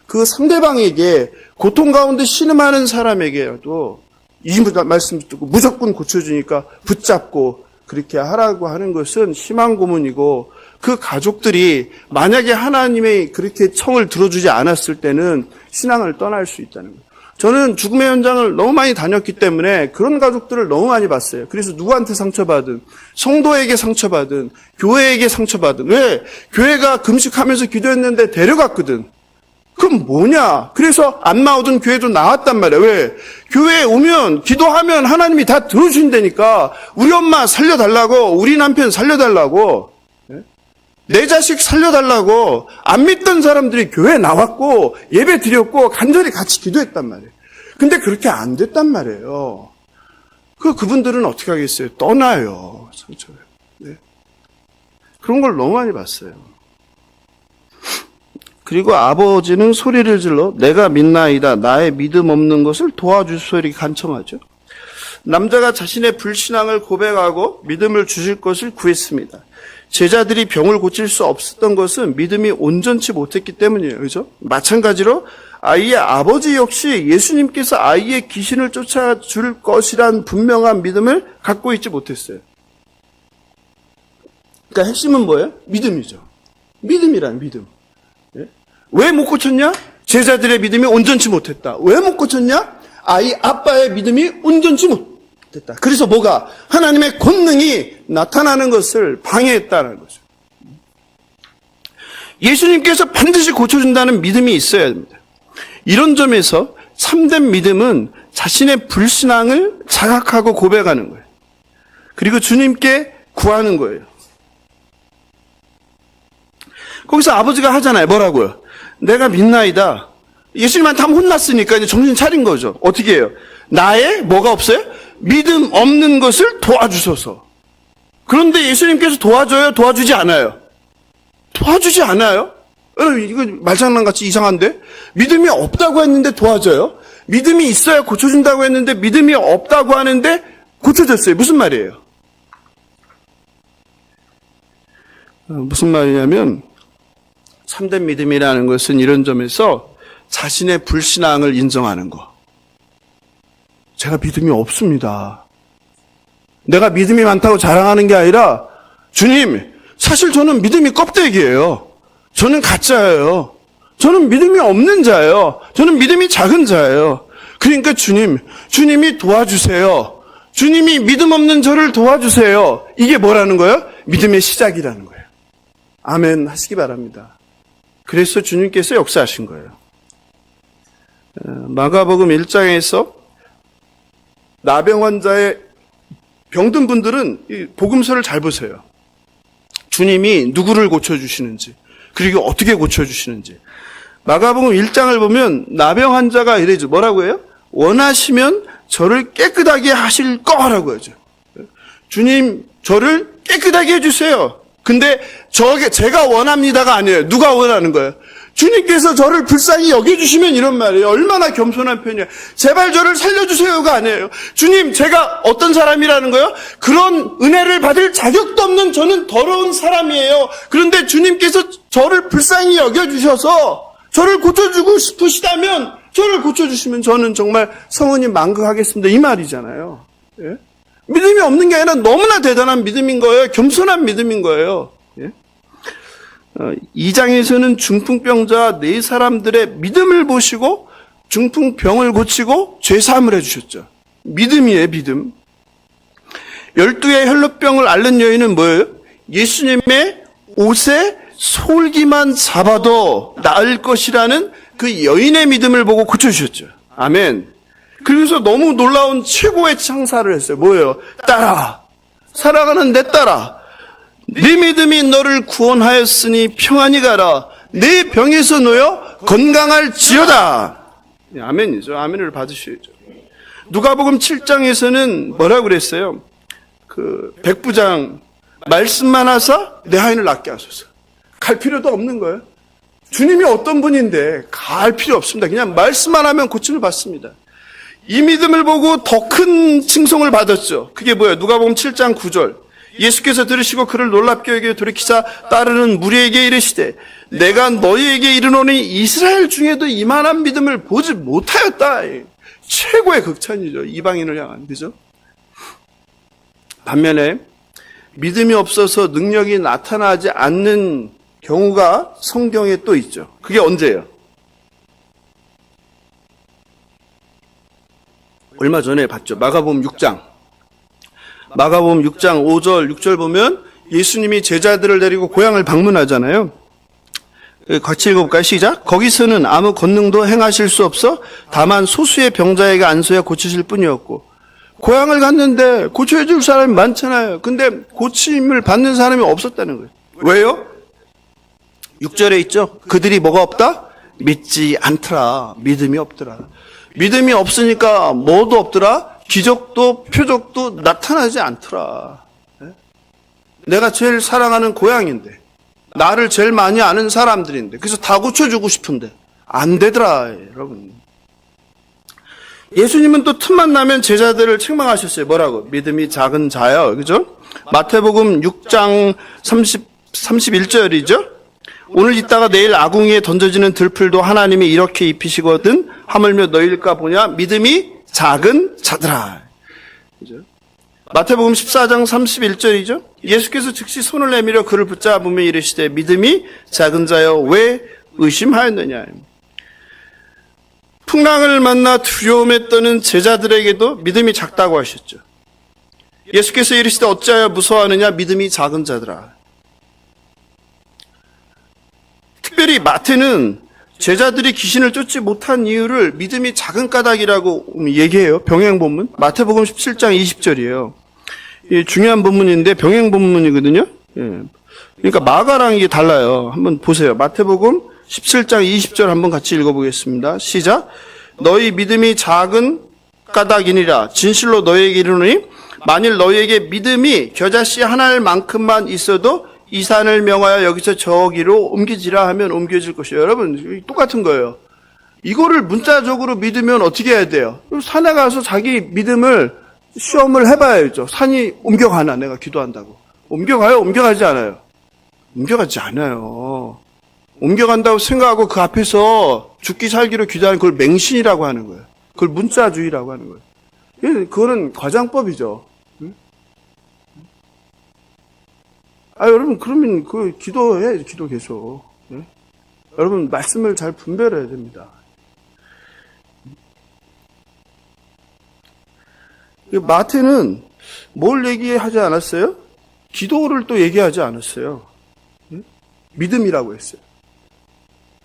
[SPEAKER 1] 그 상대방에게 고통 가운데 신음하는 사람에게라도 이 말씀 듣고 무조건 고쳐주니까 붙잡고 그렇게 하라고 하는 것은 희망 고문이고 그 가족들이 만약에 하나님의 그렇게 청을 들어주지 않았을 때는 신앙을 떠날 수 있다는 거예요. 저는 죽음의 현장을 너무 많이 다녔기 때문에 그런 가족들을 너무 많이 봤어요. 그래서 누구한테 상처받은, 성도에게 상처받은, 교회에게 상처받은. 왜? 교회가 금식하면서 기도했는데 데려갔거든. 그럼 뭐냐? 그래서 안 나오던 교회도 나왔단 말이야. 왜? 교회에 오면 기도하면 하나님이 다 들어주신다니까. 우리 엄마 살려달라고, 우리 남편 살려달라고, 내 자식 살려달라고 안 믿던 사람들이 교회에 나왔고 예배 드렸고 간절히 같이 기도했단 말이에요. 근데 그렇게 안 됐단 말이에요. 그분들은 어떻게 하겠어요? 떠나요. 상처를. 네. 그런 걸 너무 많이 봤어요. 그리고 아버지는 소리를 질러 내가 믿나이다. 나의 믿음 없는 것을 도와주소서 이렇게 간청하죠. 남자가 자신의 불신앙을 고백하고 믿음을 주실 것을 구했습니다. 제자들이 병을 고칠 수 없었던 것은 믿음이 온전치 못했기 때문이에요. 그렇죠? 마찬가지로 아이의 아버지 역시 예수님께서 아이의 귀신을 쫓아줄 것이란 분명한 믿음을 갖고 있지 못했어요. 그러니까 핵심은 뭐예요? 믿음이죠. 믿음이란 믿음. 왜 못 고쳤냐? 제자들의 믿음이 온전치 못했다. 왜 못 고쳤냐? 아이 아빠의 믿음이 온전치 못했다. 그래서 뭐가? 하나님의 권능이 나타나는 것을 방해했다는 거죠. 예수님께서 반드시 고쳐준다는 믿음이 있어야 됩니다. 이런 점에서 참된 믿음은 자신의 불신앙을 자각하고 고백하는 거예요. 그리고 주님께 구하는 거예요. 거기서 아버지가 하잖아요. 뭐라고요? 내가 믿나이다. 예수님한테 한번 혼났으니까 이제 정신 차린 거죠. 어떻게 해요? 나의 뭐가 없어요? 믿음 없는 것을 도와주소서. 그런데 예수님께서 도와줘요? 도와주지 않아요? 도와주지 않아요? 여러분 이거 말장난같이 이상한데? 믿음이 없다고 했는데 도와줘요? 믿음이 있어야 고쳐준다고 했는데 믿음이 없다고 하는데 고쳐졌어요. 무슨 말이에요? 무슨 말이냐면 참된 믿음이라는 것은 이런 점에서 자신의 불신앙을 인정하는 거. 제가 믿음이 없습니다. 내가 믿음이 많다고 자랑하는 게 아니라 주님, 사실 저는 믿음이 껍데기예요. 저는 가짜예요. 저는 믿음이 없는 자예요. 저는 믿음이 작은 자예요. 그러니까 주님이 도와주세요. 주님이 믿음 없는 저를 도와주세요. 이게 뭐라는 거예요? 믿음의 시작이라는 거예요. 아멘 하시기 바랍니다. 그래서 주님께서 역사하신 거예요. 마가복음 1장에서 나병 환자의 병든 분들은 이 복음서를 잘 보세요. 주님이 누구를 고쳐주시는지, 그리고 어떻게 고쳐주시는지. 마가복음 1장을 보면 나병 환자가 이래죠. 뭐라고 해요? 원하시면 저를 깨끗하게 하실 거라고 하죠. 주님, 저를 깨끗하게 해주세요. 근데 제가 원합니다가 아니에요. 누가 원하는 거예요? 주님께서 저를 불쌍히 여겨주시면 이런 말이에요. 얼마나 겸손한 편이에요. 제발 저를 살려주세요가 아니에요. 주님, 제가 어떤 사람이라는 거예요? 그런 은혜를 받을 자격도 없는 저는 더러운 사람이에요. 그런데 주님께서 저를 불쌍히 여겨주셔서 저를 고쳐주고 싶으시다면 저를 고쳐주시면 저는 정말 성은이 만극하겠습니다. 이 말이잖아요. 예? 믿음이 없는 게 아니라 너무나 대단한 믿음인 거예요. 겸손한 믿음인 거예요. 예? 2장에서는 중풍병자 4사람들의 믿음을 보시고 중풍병을 고치고 죄사함을 해주셨죠. 믿음이에요, 믿음. 12의 혈루병을 앓는 여인은 뭐예요? 예수님의 옷에 솔기만 잡아도 나을 것이라는 그 여인의 믿음을 보고 고쳐주셨죠. 아멘. 그래서 너무 놀라운 최고의 창사를 했어요. 뭐예요? 딸아, 사랑하는 내 딸아, 네 믿음이 너를 구원하였으니 평안히 가라. 내 병에서 놓여 건강할지어다. 아멘이죠. 아멘을 받으셔야죠. 누가복음 7장에서는 뭐라고 그랬어요? 그 백부장 말씀만 하사 내 하인을 낫게 하소서. 갈 필요도 없는 거예요. 주님이 어떤 분인데 갈 필요 없습니다. 그냥 말씀만 하면 고침을 받습니다. 이 믿음을 보고 더 큰 칭송을 받았죠. 그게 뭐예요? 누가복음 7장 9절. 예수께서 들으시고 그를 놀랍게 여겨 돌이키사 따르는 무리에게 이르시되 내가 너희에게 이르노니 이스라엘 중에도 이만한 믿음을 보지 못하였다. 최고의 극찬이죠. 이방인을 향한. 그죠? 반면에 믿음이 없어서 능력이 나타나지 않는 경우가 성경에 또 있죠. 그게 언제예요? 얼마 전에 봤죠. 마가복음 6장. 마가복음 6장 5절, 6절 보면 예수님이 제자들을 데리고 고향을 방문하잖아요. 같이 읽어볼까요? 시작. 거기서는 아무 권능도 행하실 수 없어 다만 소수의 병자에게 안수해 고치실 뿐이었고, 고향을 갔는데 고쳐줄 사람이 많잖아요. 근데 고침을 받는 사람이 없었다는 거예요. 왜요? 6절에 있죠. 그들이 뭐가 없다? 믿지 않더라. 믿음이 없더라. 믿음이 없으니까 뭐도 없더라? 기적도 표적도 나타나지 않더라. 내가 제일 사랑하는 고향인데, 나를 제일 많이 아는 사람들인데, 그래서 다 고쳐주고 싶은데 안 되더라. 여러분, 예수님은 또 틈만 나면 제자들을 책망하셨어요. 뭐라고? 믿음이 작은 자요. 그죠? 마태복음 6장 31절이죠. 오늘 있다가 내일 아궁이에 던져지는 들풀도 하나님이 이렇게 입히시거든 하물며 너희일까 보냐? 믿음이 작은 자들아. 그죠? 마태복음 14장 31절이죠. 예수께서 즉시 손을 내밀어 그를 붙잡으며 이르시되 믿음이 작은 자여 왜 의심하였느냐. 풍랑을 만나 두려움에 떠는 제자들에게도 믿음이 작다고 하셨죠. 예수께서 이르시되 어찌하여 무서워하느냐? 믿음이 작은 자들아. 특별히 마태는 제자들이 귀신을 쫓지 못한 이유를 믿음이 작은 까닭이라고 얘기해요. 병행본문. 마태복음 17장 20절이에요. 중요한 본문인데 병행본문이거든요. 그러니까 마가랑 이게 달라요. 한번 보세요. 마태복음 17장 20절 한번 같이 읽어보겠습니다. 시작. 너희 믿음이 작은 까닭이니라. 진실로 너희에게 이르노니 만일 너희에게 믿음이 겨자씨 하나만큼만 있어도 이 산을 명하여 여기서 저기로 옮기지라 하면 옮겨질 것이에요. 여러분, 똑같은 거예요. 이거를 문자적으로 믿으면 어떻게 해야 돼요? 산에 가서 자기 믿음을 시험을 해봐야죠. 산이 옮겨가나, 내가 기도한다고. 옮겨가요? 옮겨가지 않아요? 옮겨가지 않아요. 옮겨간다고 생각하고 그 앞에서 죽기 살기로 기도하는 그걸 맹신이라고 하는 거예요. 그걸 문자주의라고 하는 거예요. 그거는 과장법이죠. 여러분, 그러면 기도해, 기도 계속. 예? 여러분, 말씀을 잘 분별해야 됩니다. 마태는 뭘 얘기하지 않았어요? 기도를 또 얘기하지 않았어요. 예? 믿음이라고 했어요.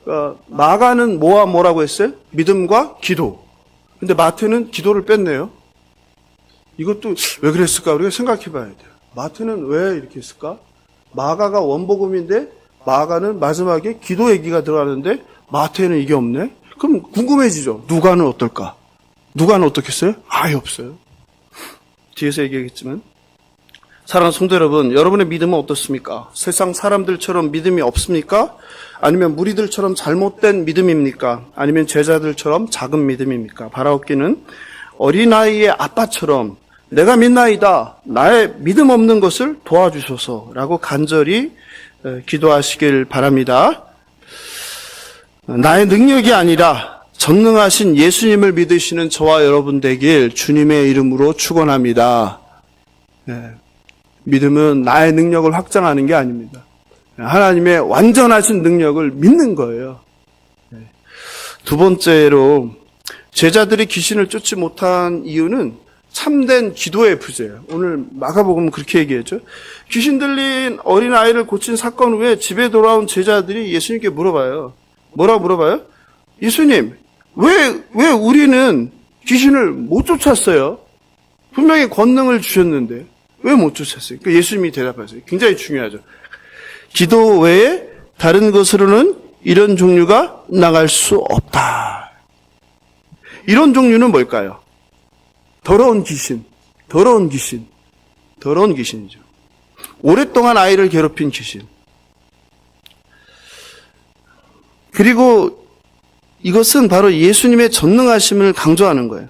[SPEAKER 1] 그러니까 마가는 뭐와 뭐라고 했어요? 믿음과 기도. 근데 마태는 기도를 뺐네요. 이것도 왜 그랬을까? 우리가 생각해 봐야 돼요. 마태는 왜 이렇게 했을까? 마가가 원복음인데 마가는 마지막에 기도 얘기가 들어가는데 마태는 이게 없네? 그럼 궁금해지죠. 누가는 어떨까? 누가는 어떻겠어요? 아예 없어요. 뒤에서 얘기하겠지만. 사랑하는 성도 여러분, 여러분의 믿음은 어떻습니까? 세상 사람들처럼 믿음이 없습니까? 아니면 무리들처럼 잘못된 믿음입니까? 아니면 제자들처럼 작은 믿음입니까? 바라옵기는 어린아이의 아빠처럼 내가 믿나이다. 나의 믿음 없는 것을 도와주소서라고 간절히 기도하시길 바랍니다. 나의 능력이 아니라 전능하신 예수님을 믿으시는 저와 여러분 되길 주님의 이름으로 축원합니다. 믿음은 나의 능력을 확장하는 게 아닙니다. 하나님의 완전하신 능력을 믿는 거예요. 두 번째로 제자들이 귀신을 쫓지 못한 이유는 참된 기도의 부재예요. 오늘 마가복음은 그렇게 얘기했죠. 귀신 들린 어린아이를 고친 사건 후에 집에 돌아온 제자들이 예수님께 물어봐요. 뭐라고 물어봐요? 예수님, 왜 우리는 귀신을 못 쫓았어요? 분명히 권능을 주셨는데 왜 못 쫓았어요? 그러니까 예수님이 대답하세요. 굉장히 중요하죠. 기도 외에 다른 것으로는 이런 종류가 나갈 수 없다. 이런 종류는 뭘까요? 더러운 귀신이죠. 오랫동안 아이를 괴롭힌 귀신. 그리고 이것은 바로 예수님의 전능하심을 강조하는 거예요.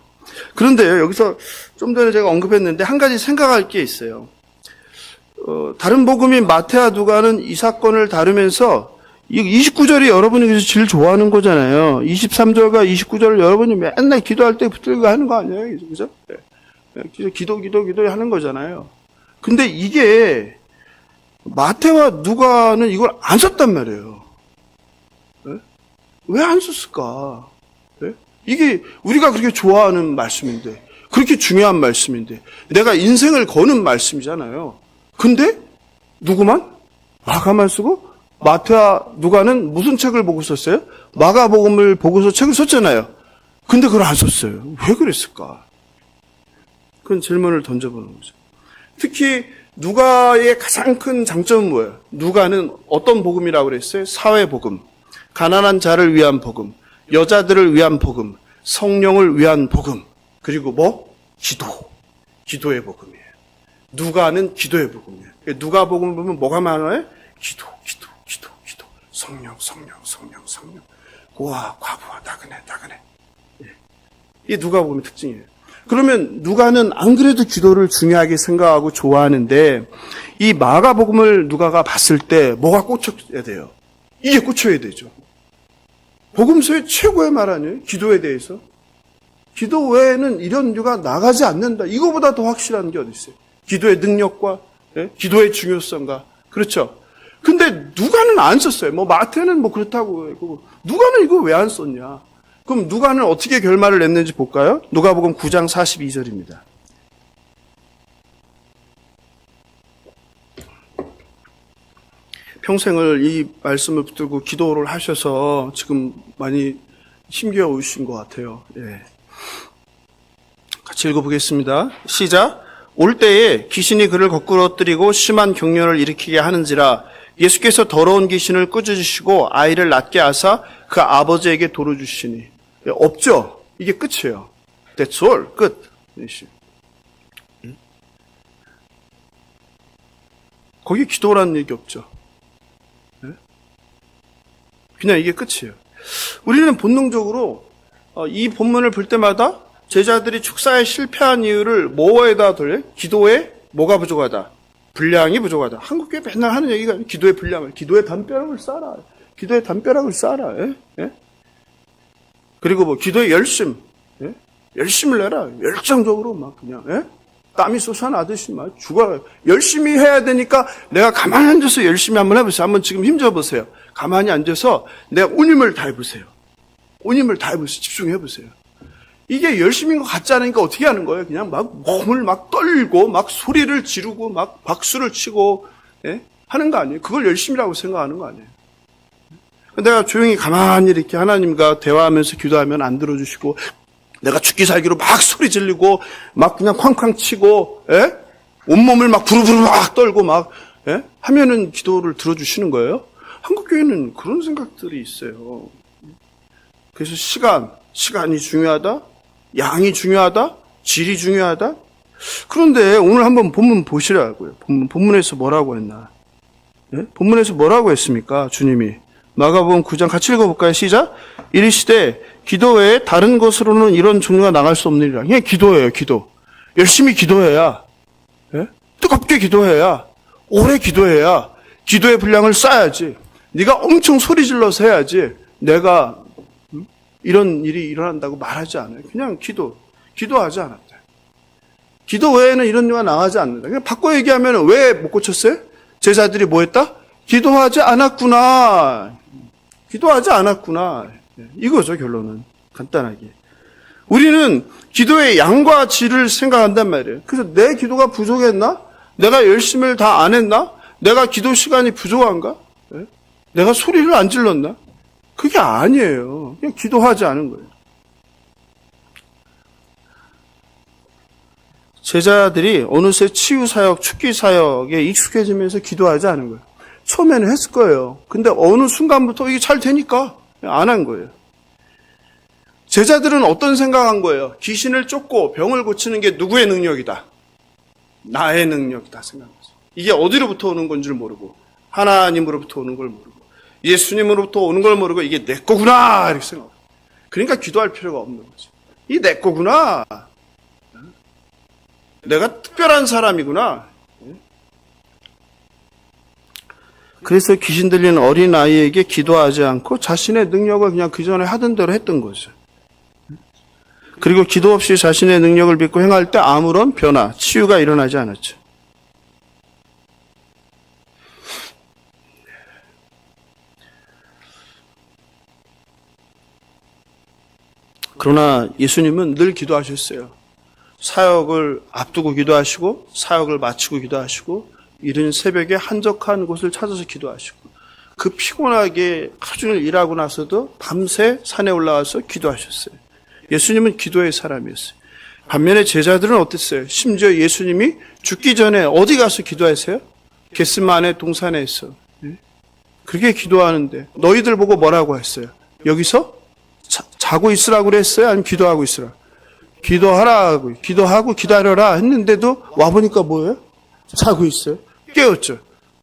[SPEAKER 1] 그런데 여기서 좀 전에 제가 언급했는데 한 가지 생각할 게 있어요. 다른 복음인 마태와 누가는 이 사건을 다루면서 29절이 여러분이 제일 좋아하는 거잖아요. 23절과 29절을 여러분이 맨날 기도할 때 붙들고 하는 거 아니에요? 그죠? 기도 하는 거잖아요. 근데 이게 마태와 누가는 이걸 안 썼단 말이에요. 왜 안 썼을까? 이게 우리가 그렇게 좋아하는 말씀인데, 그렇게 중요한 말씀인데, 내가 인생을 거는 말씀이잖아요. 근데 누구만? 마가만 쓰고 마태와 누가는 무슨 책을 보고 썼어요? 마가복음을 보고서 책을 썼잖아요. 근데 그걸 안 썼어요. 왜 그랬을까? 그런 질문을 던져보는 거죠. 특히 누가의 가장 큰 장점은 뭐예요? 누가는 어떤 복음이라고 그랬어요? 사회복음, 가난한 자를 위한 복음, 여자들을 위한 복음, 성령을 위한 복음, 그리고 기도의 복음이에요. 누가는 기도의 복음이에요. 누가복음 보면 뭐가 많아요? 기도. 성령. 고아, 과부와 나그네. 이게 누가복음의 특징이에요. 그러면 누가는 안 그래도 기도를 중요하게 생각하고 좋아하는데 이 마가복음을 누가가 봤을 때 뭐가 꽂혀야 돼요? 이게 꽂혀야 되죠. 복음서의 최고의 말 아니에요? 기도에 대해서. 기도 외에는 이런 류가 나가지 않는다. 이거보다 더 확실한 게 어디 있어요? 기도의 능력과 기도의 중요성과. 그렇죠? 근데 누가는 안 썼어요. 마태는 그렇다고 해요. 누가는 이거 왜 안 썼냐? 그럼 누가는 어떻게 결말을 냈는지 볼까요? 누가복음 9장 42절입니다. 평생을 이 말씀을 붙들고 기도를 하셔서 지금 많이 힘겨우신 것 같아요. 같이 읽어보겠습니다. 시작. 올 때에 귀신이 그를 거꾸로 엎드리고 심한 경련을 일으키게 하는지라 예수께서 더러운 귀신을 꾸짖으시고 아이를 낫게 하사 그 아버지에게 도로 주시니. 없죠? 이게 끝이에요. That's all. 끝. 거기 기도라는 얘기 없죠. 그냥 이게 끝이에요. 우리는 본능적으로 이 본문을 볼 때마다 제자들이 축사에 실패한 이유를 뭐에다 돌려요? 기도에 뭐가 부족하다? 분량이 부족하다. 한국교회 맨날 하는 얘기가 기도의 분량을, 기도의 담벼락을 쌓아라. 기도의 담벼락을 쌓아라. 예? 예? 그리고 뭐 기도의 열심, 예? 열심을 내라. 열정적으로 막 그냥, 예? 땀이 솟아나듯이 막 죽어요. 열심히 해야 되니까 내가 가만히 앉아서 열심히 한번 해보세요. 한번 지금 힘줘 보세요. 가만히 앉아서 내가 온 힘을 다해보세요. 온 힘을 다해보세요. 집중해보세요. 이게 열심인 것 같지 않으니까 어떻게 하는 거예요? 그냥 막 몸을 막 떨고 막 소리를 지르고 막 박수를 치고, 예? 하는 거 아니에요? 그걸 열심이라고 생각하는 거 아니에요? 내가 조용히 가만히 이렇게 하나님과 대화하면서 기도하면 안 들어주시고, 내가 죽기 살기로 막 소리 지르고, 막 그냥 쾅쾅 치고, 예? 온몸을 막 부르부르 막 떨고 막, 예? 하면은 기도를 들어주시는 거예요? 한국교회는 그런 생각들이 있어요. 그래서 시간이 중요하다? 양이 중요하다? 질이 중요하다? 그런데 오늘 한번 본문 보시라고요. 본문에서 뭐라고 했나? 예? 본문에서 뭐라고 했습니까? 주님이. 마가복음 9장 같이 읽어볼까요? 시작. 이르시되 기도 외에 다른 것으로는 이런 종류가 나갈 수 없느니라. 그냥 기도예요. 기도. 열심히 기도해야, 예? 뜨겁게 기도해야, 오래 기도해야 기도의 분량을 쌓아야지. 네가 엄청 소리 질러서 해야지 내가 이런 일이 일어난다고 말하지 않아요. 그냥 기도하지 않았다. 기도 외에는 이런 일이 나가지 않는다. 그냥 바꿔 얘기하면 왜 못 고쳤어요? 제자들이 뭐 했다? 기도하지 않았구나. 기도하지 않았구나. 이거죠, 결론은. 간단하게. 우리는 기도의 양과 질을 생각한단 말이에요. 그래서 내 기도가 부족했나? 내가 열심을 다 안 했나? 내가 기도 시간이 부족한가? 내가 소리를 안 질렀나? 그게 아니에요. 그냥 기도하지 않은 거예요. 제자들이 어느새 치유사역, 축기사역에 익숙해지면서 기도하지 않은 거예요. 처음에는 했을 거예요. 근데 어느 순간부터 이게 잘 되니까 안 한 거예요. 제자들은 어떤 생각한 거예요? 귀신을 쫓고 병을 고치는 게 누구의 능력이다? 나의 능력이다 생각했어요. 이게 어디로부터 오는 건지를 모르고 하나님으로부터 오는 걸 모르고 예수님으로부터 오는 걸 모르고 이게 내 거구나 이렇게 생각해요. 그러니까 기도할 필요가 없는 거죠. 이게 내 거구나. 내가 특별한 사람이구나. 그래서 귀신 들리는 어린 아이에게 기도하지 않고 자신의 능력을 그냥 그 전에 하던 대로 했던 거죠. 그리고 기도 없이 자신의 능력을 믿고 행할 때 아무런 변화, 치유가 일어나지 않았죠. 그러나 예수님은 늘 기도하셨어요. 사역을 앞두고 기도하시고 사역을 마치고 기도하시고 이른 새벽에 한적한 곳을 찾아서 기도하시고 그 피곤하게 하루 종일 일하고 나서도 밤새 산에 올라와서 기도하셨어요. 예수님은 기도의 사람이었어요. 반면에 제자들은 어땠어요? 심지어 예수님이 죽기 전에 어디 가서 기도하세요? 겟세마네 동산에서. 그렇게 기도하는데 너희들 보고 뭐라고 했어요? 여기서 자고 있으라고 그랬어요? 아니면 기도하고 있으라? 기도하라고, 기도하고 기다려라 했는데도 와보니까 뭐예요? 자고 있어요. 깨웠죠.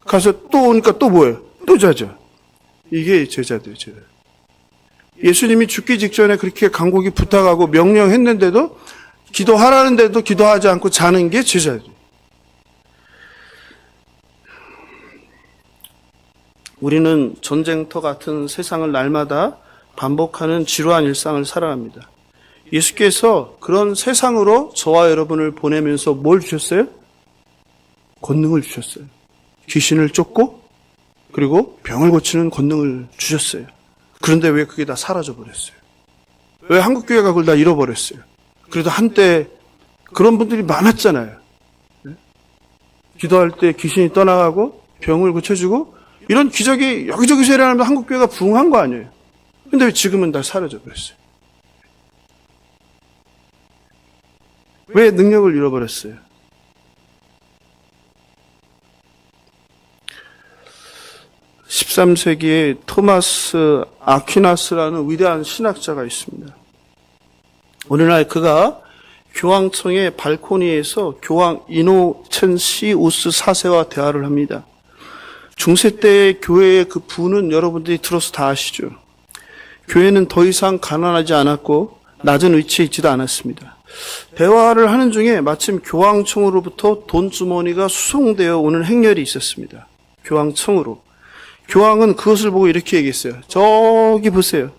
[SPEAKER 1] 가서 또 오니까 또 뭐예요? 또 자죠. 이게 제자들이에요, 제자. 예수님이 죽기 직전에 그렇게 간곡히 부탁하고 명령했는데도 기도하라는데도 기도하지 않고 자는 게 제자들이에요. 우리는 전쟁터 같은 세상을 날마다 반복하는 지루한 일상을 살아갑니다. 예수께서 그런 세상으로 저와 여러분을 보내면서 뭘 주셨어요? 권능을 주셨어요. 귀신을 쫓고 그리고 병을 고치는 권능을 주셨어요. 그런데 왜 그게 다 사라져버렸어요? 왜 한국교회가 그걸 다 잃어버렸어요? 그래도 한때 그런 분들이 많았잖아요. 기도할 때 귀신이 떠나가고 병을 고쳐주고 이런 기적이 여기저기서 일어나면서 한국교회가 부흥한 거 아니에요? 근데 왜 지금은 다 사라져버렸어요? 왜 능력을 잃어버렸어요? (13세기에) 토마스 아퀴나스라는 위대한 신학자가 있습니다. 어느 날 그가 교황청의 발코니에서 교황 이노첸시우스 4세와 대화를 합니다. 중세 때의 교회의 그 부는 여러분들이 들어서 다 아시죠? 교회는 더 이상 가난하지 않았고 낮은 위치에 있지도 않았습니다. 대화를 하는 중에 마침 교황청으로부터 돈주머니가 수송되어 오는 행렬이 있었습니다. 교황청으로. 교황은 그것을 보고 이렇게 얘기했어요. 저기 보세요.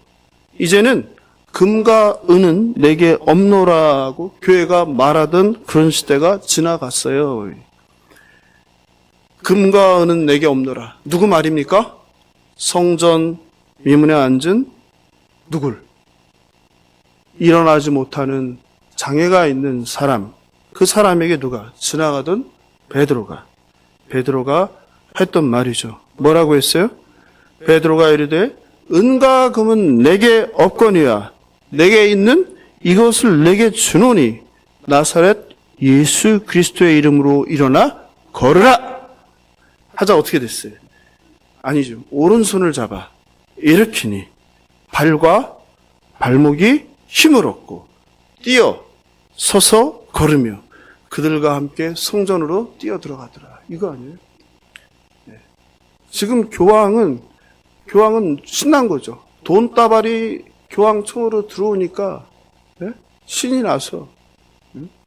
[SPEAKER 1] 이제는 금과 은은 내게 없노라고 교회가 말하던 그런 시대가 지나갔어요. 금과 은은 내게 없노라. 누구 말입니까? 성전 미문에 앉은 누굴? 일어나지 못하는 장애가 있는 사람. 그 사람에게 누가? 지나가던 베드로가 했던 말이죠. 뭐라고 했어요? 베드로가 이르되 은과 금은 내게 없거니와 내게 있는 이것을 내게 주노니 나사렛 예수 그리스도의 이름으로 일어나 걸으라. 하자 어떻게 됐어요? 아니죠. 오른손을 잡아 일으키니 발과 발목이 힘을 얻고 뛰어 서서 걸으며 그들과 함께 성전으로 뛰어 들어가더라. 이거 아니에요? 네. 지금 교황은 신난 거죠. 돈다발이 교황청으로 들어오니까 네? 신이 나서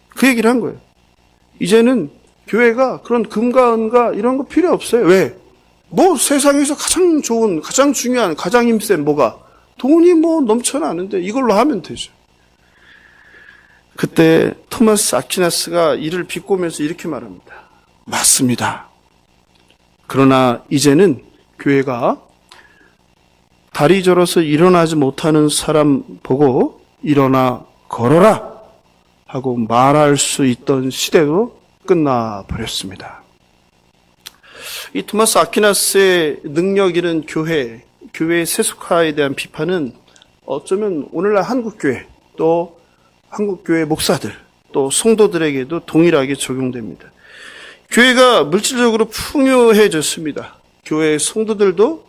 [SPEAKER 1] 그 얘기를 한 거예요. 이제는 교회가 그런 금과 은과 이런 거 필요 없어요. 왜? 뭐 세상에서 가장 좋은, 가장 중요한, 가장 힘센 뭐가? 돈이 뭐 넘쳐나는데 이걸로 하면 되죠. 그때 토마스 아퀴나스가 이를 비꼬면서 이렇게 말합니다. 맞습니다. 그러나 이제는 교회가 다리 저려서 일어나지 못하는 사람 보고 일어나 걸어라 하고 말할 수 있던 시대도 끝나버렸습니다. 이 토마스 아퀴나스의 능력 있는 교회의 세속화에 대한 비판은 어쩌면 오늘날 한국교회 또 한국교회 목사들 또 성도들에게도 동일하게 적용됩니다. 교회가 물질적으로 풍요해졌습니다. 교회의 성도들도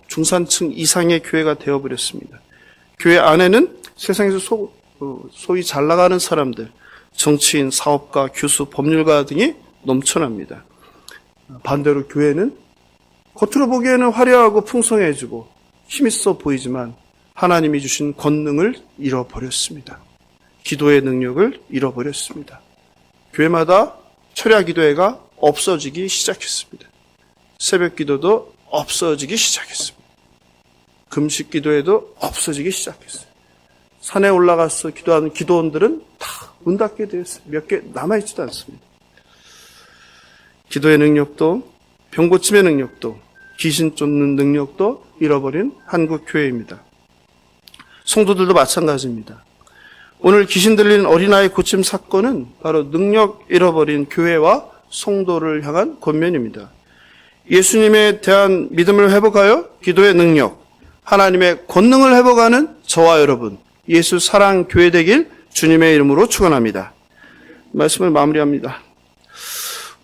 [SPEAKER 1] 중산층 이상의 교회가 되어버렸습니다. 교회 안에는 세상에서 소위 잘 나가는 사람들, 정치인, 사업가, 교수, 법률가 등이 넘쳐납니다. 반대로 교회는 겉으로 보기에는 화려하고 풍성해지고 힘있어 보이지만 하나님이 주신 권능을 잃어버렸습니다. 기도의 능력을 잃어버렸습니다. 교회마다 철야 기도회가 없어지기 시작했습니다. 새벽 기도도 없어지기 시작했습니다. 금식 기도회도 없어지기 시작했어요. 산에 올라가서 기도하는 기도원들은 다 문 닫게 되었어요. 몇 개 남아있지도 않습니다. 기도의 능력도 병 고침의 능력도 귀신 쫓는 능력도 잃어버린 한국 교회입니다. 성도들도 마찬가지입니다. 오늘 귀신 들린 어린아이 고침 사건은 바로 능력 잃어버린 교회와 성도를 향한 권면입니다. 예수님에 대한 믿음을 회복하여 기도의 능력, 하나님의 권능을 회복하는 저와 여러분, 예수 사랑 교회 되길 주님의 이름으로 축원합니다. 말씀을 마무리합니다.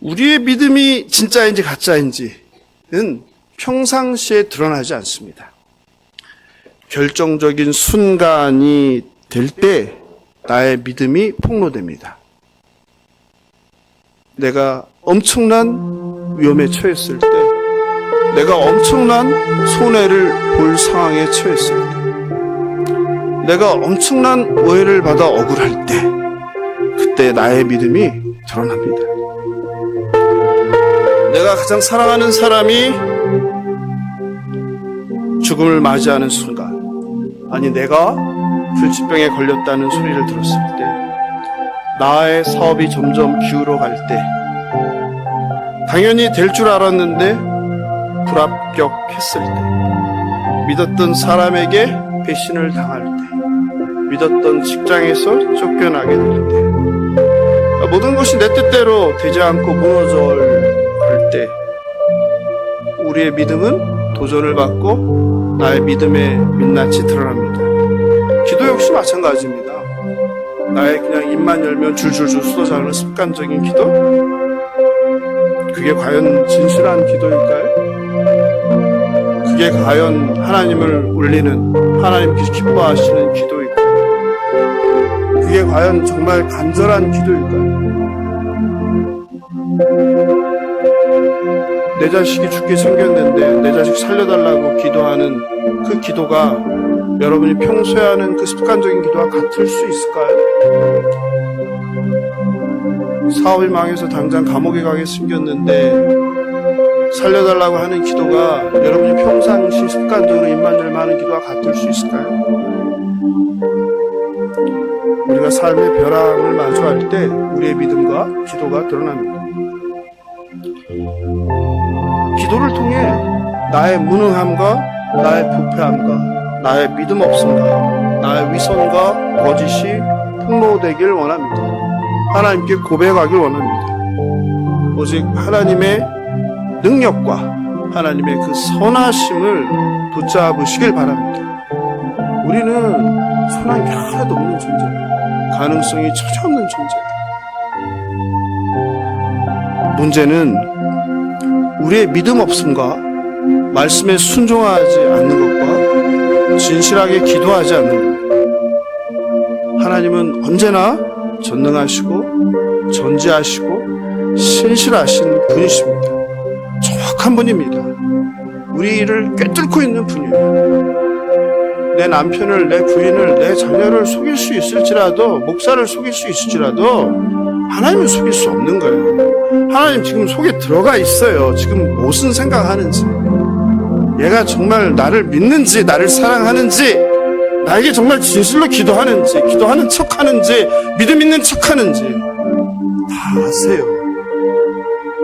[SPEAKER 1] 우리의 믿음이 진짜인지 가짜인지는 평상시에 드러나지 않습니다. 결정적인 순간이 될 때 나의 믿음이 폭로됩니다. 내가 엄청난 위험에 처했을 때, 내가 엄청난 손해를 볼 상황에 처했을 때, 내가 엄청난 오해를 받아 억울할 때, 그때 나의 믿음이 드러납니다. 내가 가장 사랑하는 사람이 죽음을 맞이하는 순간, 아니 내가 불치병에 걸렸다는 소리를 들었을 때, 나의 사업이 점점 기울어갈 때, 당연히 될 줄 알았는데 불합격했을 때, 믿었던 사람에게 배신을 당할 때, 믿었던 직장에서 쫓겨나게 될 때, 모든 것이 내 뜻대로 되지 않고 무너져갈 때, 우리의 믿음은 도전을 받고 나의 믿음의 민낯이 드러납니다. 기도 역시 마찬가지입니다. 나의 그냥 입만 열면 줄줄줄 쏟아지는 습관적인 기도? 그게 과연 진실한 기도일까요? 그게 과연 하나님을 울리는, 하나님께서 기뻐하시는 기도일까요? 그게 과연 정말 간절한 기도일까요? 내 자식이 죽게 생겼는데 내 자식 살려달라고 기도하는 그 기도가 여러분이 평소에 하는 그 습관적인 기도와 같을 수 있을까요? 사업이 망해서 당장 감옥에 가게 생겼는데 살려달라고 하는 기도가 여러분이 평상시 습관적으로 입만 열면 하는 기도와 같을 수 있을까요? 우리가 삶의 벼랑을 마주할 때 우리의 믿음과 기도가 드러납니다. 기도를 통해 나의 무능함과 나의 부패함과 나의 믿음 없음과 나의 위선과 거짓이 폭로되길 원합니다. 하나님께 고백하길 원합니다. 오직 하나님의 능력과 하나님의 그 선하심을 붙잡으시길 바랍니다. 우리는 선한 게 하나도 없는 존재예요. 가능성이 전혀 없는 존재예요. 문제는 우리의 믿음 없음과 말씀에 순종하지 않는 것과 진실하게 기도하지 않는 것. 하나님은 언제나 전능하시고 전지하시고 신실하신 분이십니다. 정확한 분입니다. 우리를 꿰뚫고 있는 분이에요. 내 남편을, 내 부인을, 내 자녀를 속일 수 있을지라도, 목사를 속일 수 있을지라도 하나님은 속일 수 없는 거예요. 하나님 지금 속에 들어가 있어요. 지금 무슨 생각하는지, 얘가 정말 나를 믿는지, 나를 사랑하는지, 나에게 정말 진실로 기도하는지, 기도하는 척하는지, 믿음 있는 척하는지 다 아세요.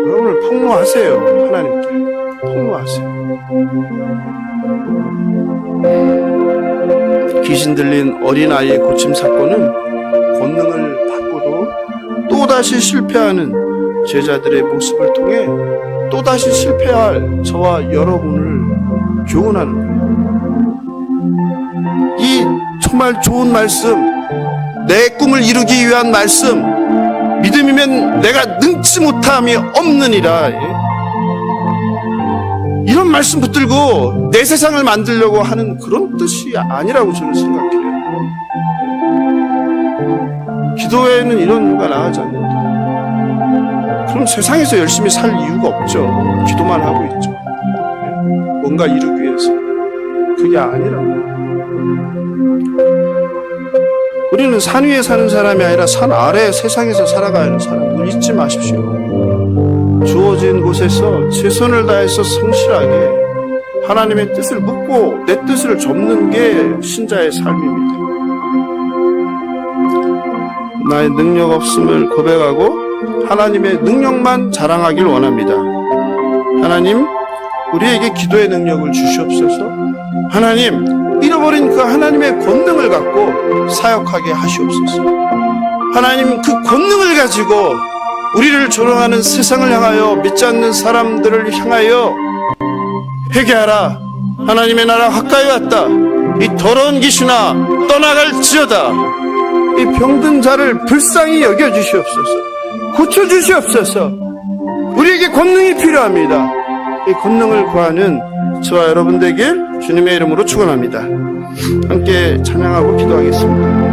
[SPEAKER 1] 여러분을 폭로하세요. 하나님께 폭로하세요. 귀신 들린 어린아이의 고침 사건은 권능을 받고도 또다시 실패하는 제자들의 모습을 통해 또다시 실패할 저와 여러분을 교훈하는 거예요. 이 정말 좋은 말씀, 내 꿈을 이루기 위한 말씀, 믿음이면 내가 능치 못함이 없느니라, 이런 말씀 붙들고 내 세상을 만들려고 하는 그런 뜻이 아니라고 저는 생각해요. 기도에는 이런 이유가 나가지 않는다. 그럼 세상에서 열심히 살 이유가 없죠. 기도만 하고 있죠. 뭔가 이루기 위해서. 그게 아니라고. 우리는 산 위에 사는 사람이 아니라 산 아래 세상에서 살아가야 하는 사람. 잊지 마십시오. 주어진 곳에서 최선을 다해서 성실하게 하나님의 뜻을 묻고 내 뜻을 접는 게 신자의 삶입니다. 나의 능력 없음을 고백하고 하나님의 능력만 자랑하길 원합니다. 하나님, 우리에게 기도의 능력을 주시옵소서. 하나님, 잃어버린 그 하나님의 권능을 갖고 사역하게 하시옵소서. 하나님, 그 권능을 가지고 우리를 조롱하는 세상을 향하여, 믿지 않는 사람들을 향하여 회개하라. 하나님의 나라 가까이 왔다. 이 더러운 귀신아 떠나갈지어다. 이 병든 자를 불쌍히 여겨주시옵소서. 고쳐주시옵소서. 우리에게 권능이 필요합니다. 이 권능을 구하는 저와 여러분 되길 주님의 이름으로 축원합니다. 함께 찬양하고 기도하겠습니다.